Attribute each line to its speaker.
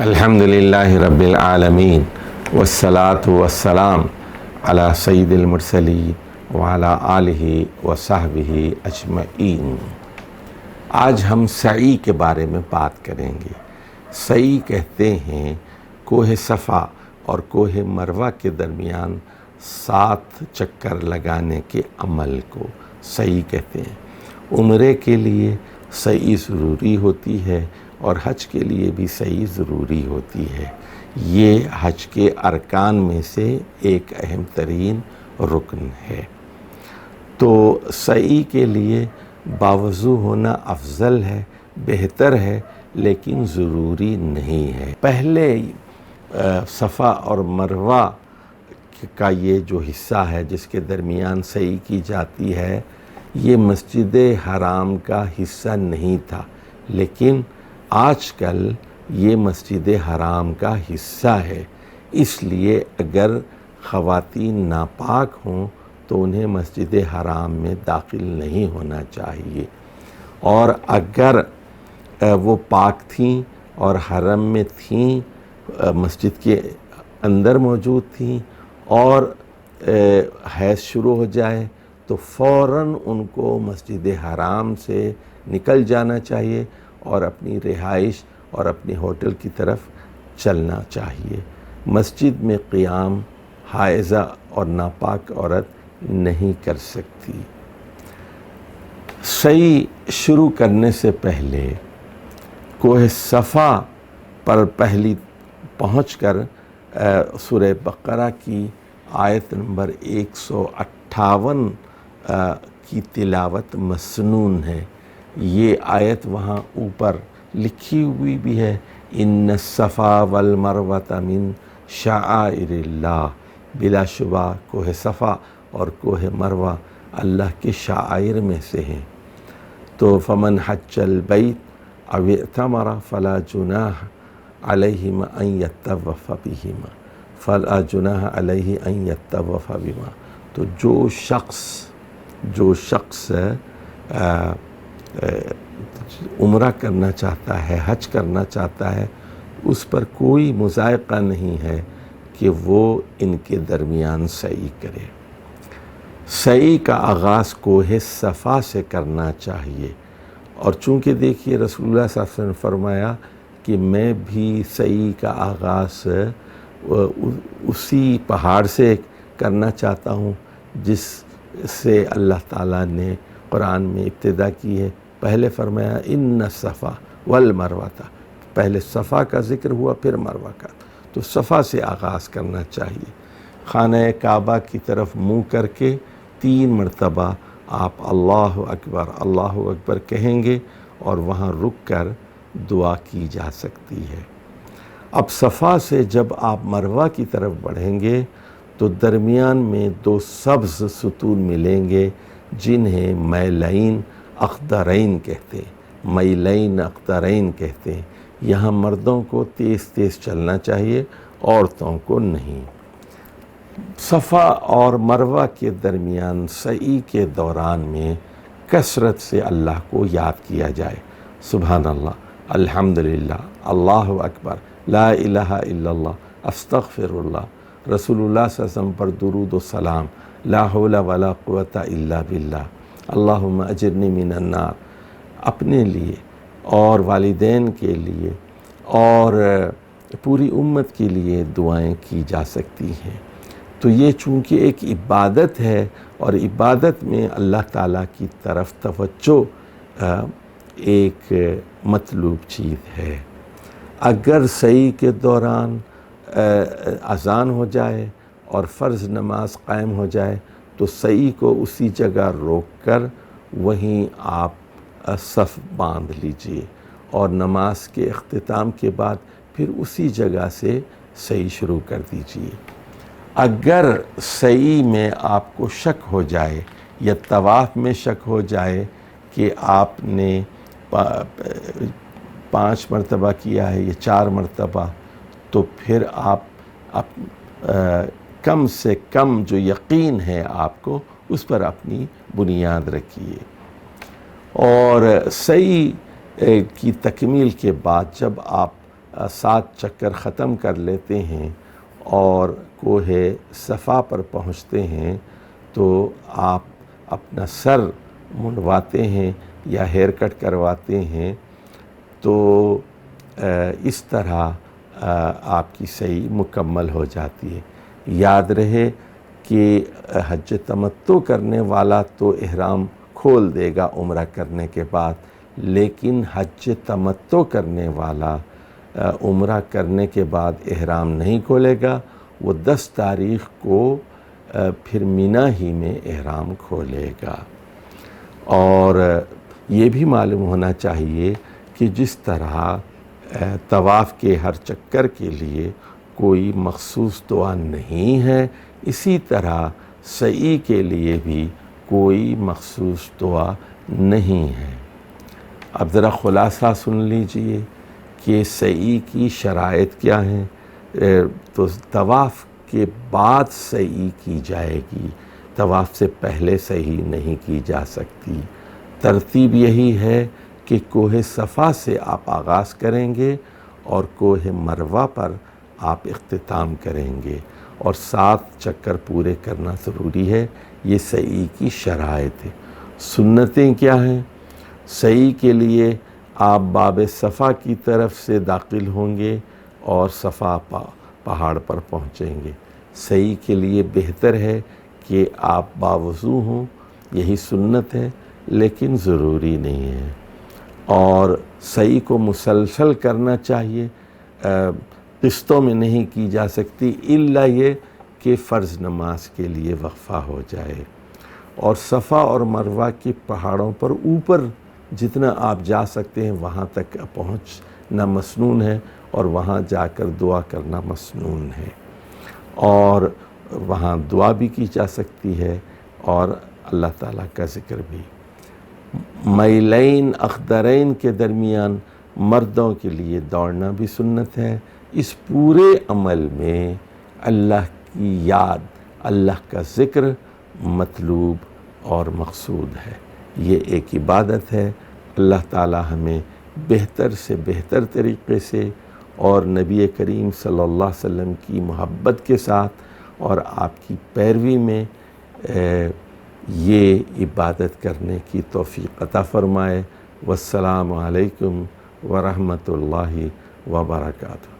Speaker 1: الحمدللہ رب العالمین والصلاة والسلام علی سید المرسلین وعلی آلہ وصحبہ اجمعین۔ آج ہم سعی کے بارے میں بات کریں گے۔ سعی کہتے ہیں کوہ صفا اور کوہ مروہ کے درمیان 7 چکر لگانے کے عمل کو سعی کہتے ہیں۔ عمرے کے لیے سعی ضروری ہوتی ہے اور حج کے لیے بھی سعی ضروری ہوتی ہے۔ یہ حج کے ارکان میں سے ایک اہم ترین رکن ہے۔ تو سعی کے لیے باوضو ہونا افضل ہے، بہتر ہے، لیکن ضروری نہیں ہے۔ پہلے صفا اور مروہ کا یہ جو حصہ ہے جس کے درمیان سعی کی جاتی ہے، یہ مسجد حرام کا حصہ نہیں تھا، لیکن آج کل یہ مسجد حرام کا حصہ ہے۔ اس لیے اگر خواتین ناپاک ہوں تو انہیں مسجد حرام میں داخل نہیں ہونا چاہیے، اور اگر وہ پاک تھیں اور حرم میں تھیں، مسجد کے اندر موجود تھیں اور حیض شروع ہو جائے تو فوراً ان کو مسجد حرام سے نکل جانا چاہیے اور اپنی رہائش اور اپنی ہوٹل کی طرف چلنا چاہیے۔ مسجد میں قیام حائضہ اور ناپاک عورت نہیں کر سکتی۔ سعی شروع کرنے سے پہلے کوہ صفا پر پہلی پہنچ کر سورہ بقرہ کی آیت نمبر 158 کی تلاوت مسنون ہے۔ یہ آیت وہاں اوپر لکھی ہوئی بھی ہے، ان الصفا والمروۃ من شعائر اللہ، بلا شبہ کوہ صفا اور کوہ مروہ اللہ کے شعائر میں سے ہیں۔ تو فمن حج البیت او اعتمر فلا جناح علیہما ان یطوف بہما، فلا جناح علیہ ان یطوف بہما۔ تو جو شخص عمرہ کرنا چاہتا ہے، حج کرنا چاہتا ہے، اس پر کوئی مضائقہ نہیں ہے کہ وہ ان کے درمیان سعی کرے۔ سعی کا آغاز کوہ صفا سے کرنا چاہیے، اور چونکہ دیکھیے رسول اللہ صلی اللہ علیہ وسلم نے فرمایا کہ میں بھی سعی کا آغاز اسی پہاڑ سے کرنا چاہتا ہوں جس سے اللہ تعالیٰ نے قرآن میں ابتدا کی ہے۔ پہلے فرمایا ان الصفا والمروۃ، پہلے صفا کا ذکر ہوا پھر مروہ کا، تو صفا سے آغاز کرنا چاہیے۔ خانہ کعبہ کی طرف منہ کر کے 3 مرتبہ آپ اللہ اکبر کہیں گے اور وہاں رک کر دعا کی جا سکتی ہے۔ اب صفا سے جب آپ مروہ کی طرف بڑھیں گے تو درمیان میں 2 سبز ستون ملیں گے جنہیں میلین اخضرین کہتے ہیں، میلین اخضرین کہتے ہیں۔ یہاں مردوں کو تیز تیز چلنا چاہیے، عورتوں کو نہیں۔ صفا اور مروہ کے درمیان سعی کے دوران میں کثرت سے اللہ کو یاد کیا جائے۔ سبحان اللہ، الحمدللہ، اللہ اکبر، لا الہ الا اللہ، استغفر اللہ، رسول اللہ صلی اللہ علیہ وسلم پر درود و سلام، لا حول ولا قوت الا باللہ، اللہم اجرنی من النار، اپنے لیے اور والدین کے لیے اور پوری امت کے لیے دعائیں کی جا سکتی ہیں۔ تو یہ چونکہ ایک عبادت ہے اور عبادت میں اللہ تعالیٰ کی طرف توجہ ایک مطلوب چیز ہے۔ اگر سعی کے دوران اذان ہو جائے اور فرض نماز قائم ہو جائے تو سعی کو اسی جگہ روک کر وہیں آپ صف باندھ لیجئے، اور نماز کے اختتام کے بعد پھر اسی جگہ سے سعی شروع کر دیجئے۔ اگر سعی میں آپ کو شک ہو جائے یا طواف میں شک ہو جائے کہ آپ نے 5 مرتبہ کیا ہے یا 4 مرتبہ، تو پھر آپ کم سے کم جو یقین ہے آپ کو اس پر اپنی بنیاد رکھیے۔ اور سعی کی تکمیل کے بعد جب آپ 7 چکر ختم کر لیتے ہیں اور کوہ صفا پر پہنچتے ہیں تو آپ اپنا سر منڈواتے ہیں یا ہیئر کٹ کرواتے ہیں، تو اس طرح آپ کی صحیح مکمل ہو جاتی ہے۔ یاد رہے کہ حج تمتع کرنے والا تو احرام کھول دے گا عمرہ کرنے کے بعد، لیکن حج تمتع کرنے والا عمرہ کرنے کے بعد احرام نہیں کھولے گا، وہ 10 تاریخ کو پھر مینا ہی میں احرام کھولے گا۔ اور یہ بھی معلوم ہونا چاہیے کہ جس طرح طواف کے ہر چکر کے لیے کوئی مخصوص دعا نہیں ہے، اسی طرح سعی کے لیے بھی کوئی مخصوص دعا نہیں ہے۔ اب ذرا خلاصہ سن لیجئے کہ سعی کی شرائط کیا ہیں۔ تو طواف کے بعد سعی کی جائے گی، طواف سے پہلے سعی نہیں کی جا سکتی۔ ترتیب یہی ہے کہ کوہ صفا سے آپ آغاز کریں گے اور کوہ مروہ پر آپ اختتام کریں گے، اور 7 چکر پورے کرنا ضروری ہے۔ یہ سعی کی شرائط ہے۔ سنتیں کیا ہیں؟ سعی کے لیے آپ باب صفا کی طرف سے داخل ہوں گے اور صفا پہاڑ پر پہنچیں گے۔ سعی کے لیے بہتر ہے کہ آپ باوضو ہوں، یہی سنت ہے، لیکن ضروری نہیں ہے۔ اور سعی کو مسلسل کرنا چاہیے، قسطوں میں نہیں کی جا سکتی، الا یہ کہ فرض نماز کے لیے وقفہ ہو جائے۔ اور صفا اور مروہ کے پہاڑوں پر اوپر جتنا آپ جا سکتے ہیں وہاں تک پہنچنا مسنون ہے، اور وہاں جا کر دعا کرنا مسنون ہے، اور وہاں دعا بھی کی جا سکتی ہے اور اللہ تعالیٰ کا ذکر بھی۔ میلین اخدرین کے درمیان مردوں کے لیے دوڑنا بھی سنت ہے۔ اس پورے عمل میں اللہ کی یاد، اللہ کا ذکر مطلوب اور مقصود ہے۔ یہ ایک عبادت ہے۔ اللہ تعالی ہمیں بہتر سے بہتر طریقے سے اور نبی کریم صلی اللہ علیہ وسلم کی محبت کے ساتھ اور آپ کی پیروی میں یہ عبادت کرنے کی توفیق عطا فرمائے۔ والسلام علیکم ورحمۃ اللہ وبرکاتہ۔